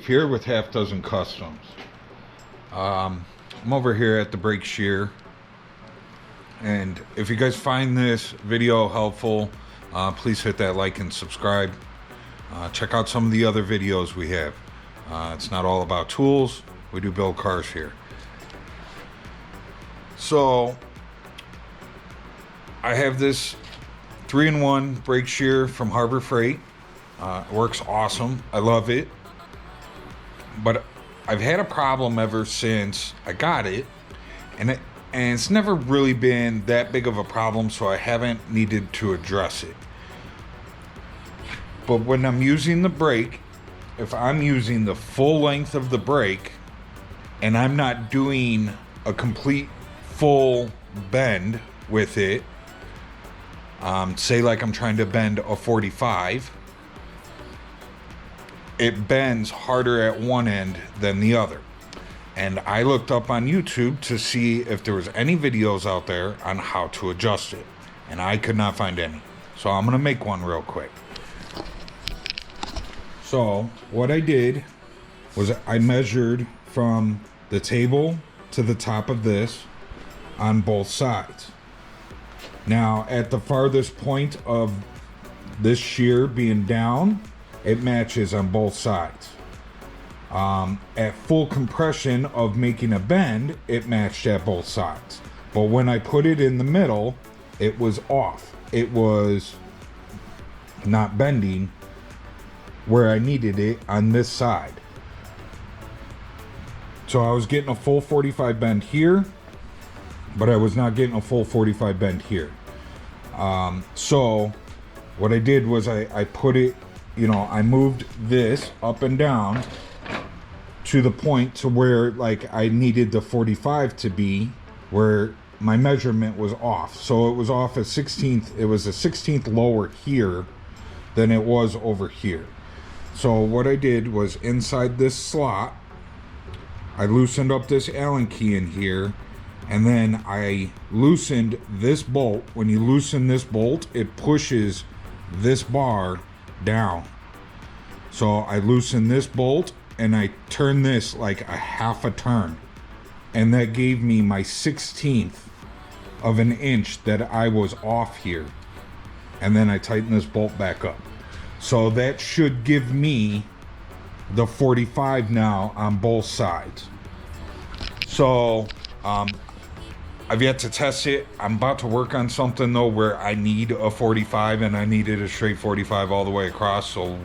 Steve here with Half Dozen Customs. I'm over here at the brake shear, and if you guys find this video helpful, please hit that like and subscribe. Check out some of the other videos we have. It's not all about tools. We do build cars here. So I have this 3-in-1 brake shear from Harbor Freight. It works awesome. I love it. But I've had a problem ever since I got it, and it's never really been that big of a problem, so I haven't needed to address it. But when I'm using the brake, if I'm using the full length of the brake and I'm not doing a complete full bend with it, say like I'm trying to bend a 45, it bends harder at one end than the other. And I looked up on YouTube to see if there was any videos out there on how to adjust it, and I could not find any. So I'm gonna make one real quick. So what I did was I measured from the table to the top of this on both sides. Now at the farthest point of this shear being down, it matches on both sides. At full compression of making a bend, it matched at both sides. But when I put it in the middle, it was off. It was not bending where I needed it on this side. So I was getting a full 45 bend here, but I was not getting a full 45 bend here. So what I did was I put it, I moved this up and down to the point to where like I needed the 45 to be, where my measurement was off. So it was off a 16th, it was a 16th lower here than it was over here. So what I did was inside this slot, I loosened up this Allen key in here, and then I loosened this bolt. When you loosen this bolt, it pushes this bar down. So I loosened this bolt and I turned this like a half a turn, and that gave me my 16th of an inch that I was off here. And then I tightened this bolt back up. So that should give me the 45 now on both sides. So I've yet to test it. I'm about to work on something though where I need a 45, and I needed a straight 45 all the way across. So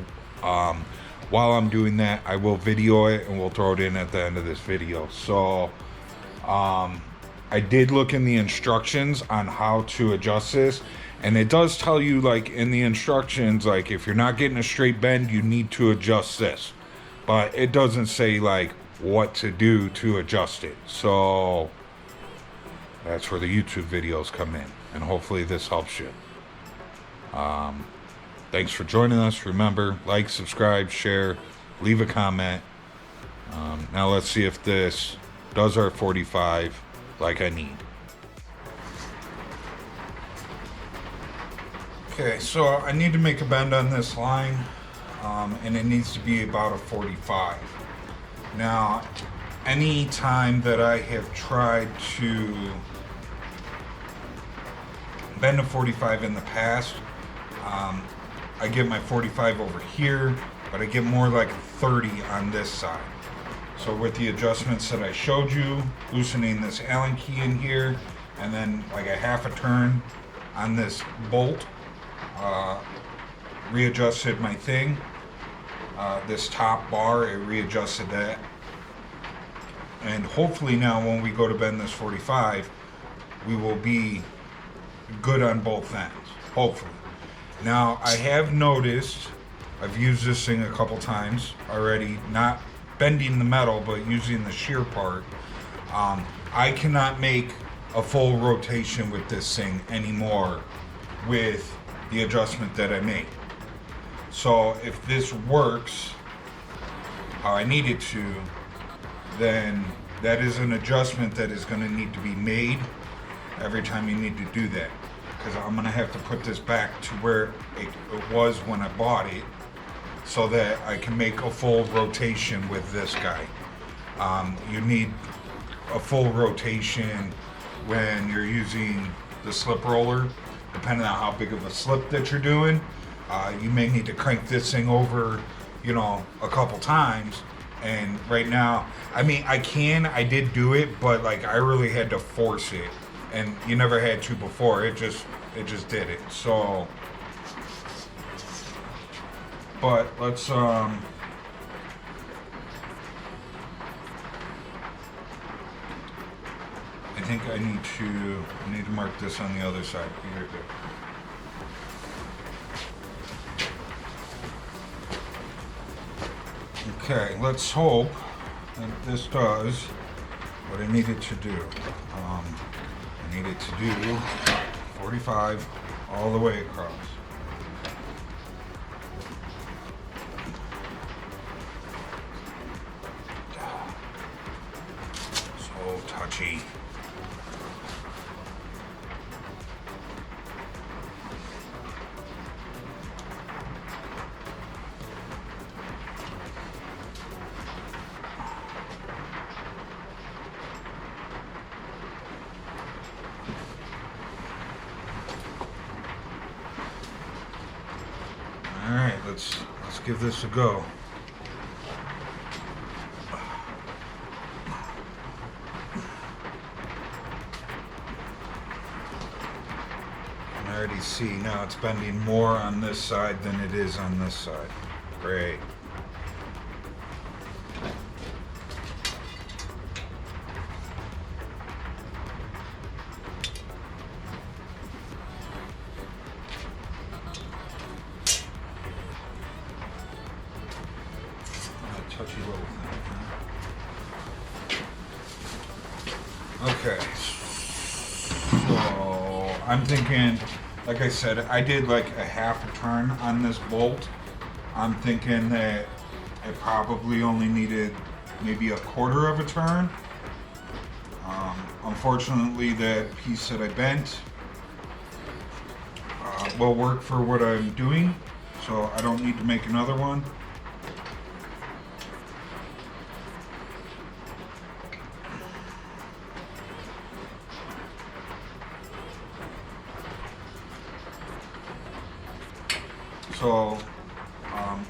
while I'm doing that, I will video it and we'll throw it in at the end of this video. So I did look in the instructions on how to adjust this, and it does tell you, like in the instructions, like if you're not getting a straight bend, you need to adjust this, but it doesn't say like what to do to adjust it. So that's where the YouTube videos come in, and hopefully this helps you. Thanks for joining us. Remember, like, subscribe, share, leave a comment. Now let's see if this does our 45 like I need. Okay, so I need to make a bend on this line, and it needs to be about a 45. Now, any time that I have tried to bend a 45 in the past, I get my 45 over here, but I get more like a 30 on this side. So with the adjustments that I showed you, loosening this Allen key in here, and then like a half a turn on this bolt, readjusted my thing. This top bar, it readjusted that. And hopefully now when we go to bend this 45, we will be good on both ends, hopefully. Now I have noticed, I've used this thing a couple times already, not bending the metal, but using the shear part. I cannot make a full rotation with this thing anymore with the adjustment that I made. So if this works how I need it to, then that is an adjustment that is going to need to be made every time you need to do that, because I'm going to have to put this back to where it was when I bought it, so that I can make a full rotation with this guy. You need a full rotation when you're using the slip roller, depending on how big of a slip that you're doing. You may need to crank this thing over, you know, a couple times. And right now, I mean, I did do it, but like I really had to force it, and you never had to before. It just did it. So, but let's I think I need to mark this on the other side. Here, here. Okay, let's hope that this does what I needed to do. I needed to do 45 all the way across. So touchy. All right, let's give this a go. I already see now it's bending more on this side than it is on this side. Great. Touchy little thing. Okay, so I'm thinking, like I said, I did like a half a turn on this bolt. I'm thinking that I probably only needed maybe a quarter of a turn. Unfortunately, that piece that I bent will work for what I'm doing, so I don't need to make another one. So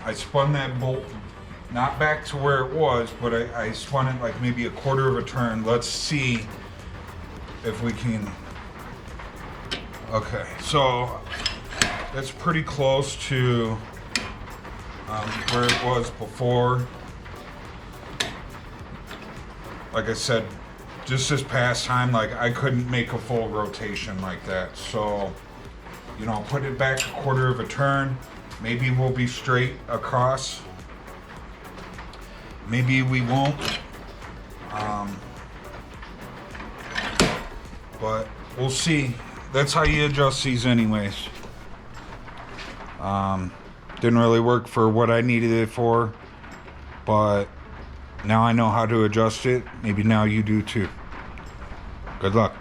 I spun that bolt not back to where it was, but I spun it like maybe a quarter of a turn. Let's see if we can. Okay, so that's pretty close to where it was before. Like I said, just this past time, like I couldn't make a full rotation like that. So, you know, put it back a quarter of a turn. Maybe we'll be straight across. Maybe we won't. But we'll see. That's how you adjust these anyways. Didn't really work for what I needed it for, but now I know how to adjust it. Maybe now you do too. Good luck.